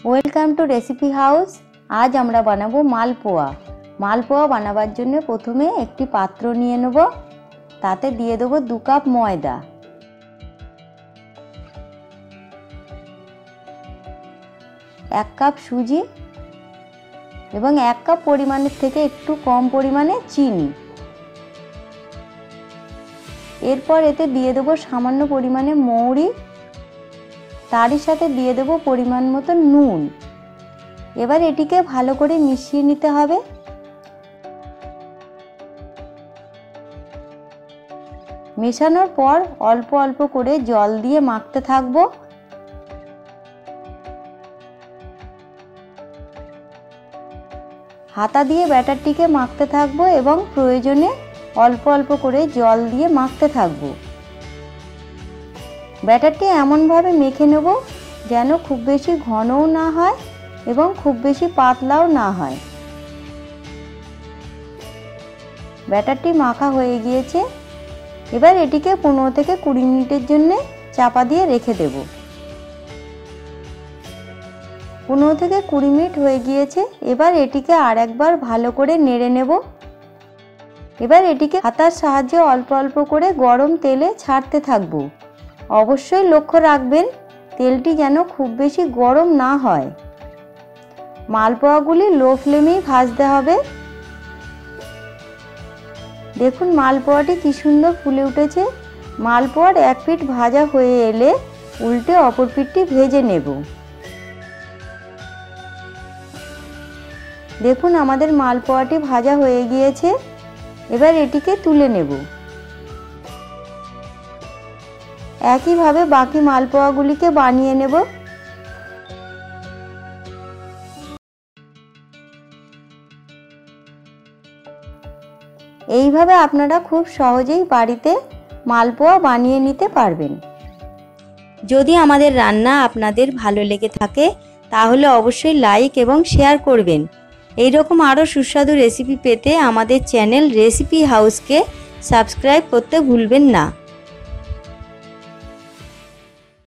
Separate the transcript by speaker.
Speaker 1: Welcome to recipe house. আজ আমরা বানাবো মালপোয়া। মালপোয়া বানাবার জন্য প্রথমে একটি পাত্র নিয়ে নেব, তাতে দিয়ে দেবো 2 কাপ ময়দা, 1 কাপ সুজি এবং 1 কাপ পরিমাণের থেকে একটু কম পরিমাণে চিনি। এরপর এতে দিয়ে দেবো সামান্য পরিমাণে মৌরি, তারই সাথে দিয়ে দেবো পরিমাণ মতো নুন। এবার এটিকে ভালো করে মিশিয়ে নিতে হবে। মেশানোর পর অল্প অল্প করে জল দিয়ে মাখতে থাকবো। হাতা দিয়ে ব্যাটারটিকে মাখতে থাকবো এবং প্রয়োজনে অল্প অল্প করে জল দিয়ে মাখতে থাকবো। ব্যাটারটি এমনভাবে মেখে নেব যেন খুব বেশি ঘনও না হয় এবং খুব বেশি পাতলাও না হয়। ব্যাটারটি মাখা হয়ে গিয়েছে। এবার এটিকে 15 থেকে 20 মিনিটের জন্য চাপা দিয়ে রেখে দেব। 15 থেকে 20 মিনিট হয়ে গিয়েছে। এবার এটিকে আর একবার ভালো করে নেড়ে নেব। এবার এটিকে হাতার সাহায্যে অল্প অল্প করে গরম তেলে ছাড়তে থাকবো। অবশ্যই লক্ষ্য রাখবেন তেলটি যেন খুব বেশি গরম না হয়। মালপোয়াগুলি লো ফ্লেমেই ভাজতে হবে। দেখুন মালপোয়াটি কি সুন্দর ফুলে উঠেছে। মালপোয়ার এক পিঠ ভাজা হয়ে এলে উল্টে অপর পিঠটি ভেজে নেব। দেখুন আমাদের মালপোয়াটি ভাজা হয়ে গিয়েছে। এবার এটিকে তুলে নেব। একইভাবে বাকি মালপোয়াগুলিকে বানিয়ে নেব। এইভাবে আপনারা খুব সহজেই বাড়িতে মালপোয়া বানিয়ে নিতে পারবেন। যদি আমাদের রান্না আপনাদের ভালো লেগে থাকে তাহলে অবশ্যই লাইক এবং শেয়ার করবেন। এই রকম আরও সুস্বাদু রেসিপি পেতে আমাদের চ্যানেল রেসিপি হাউসকে সাবস্ক্রাইব করতে ভুলবেন না।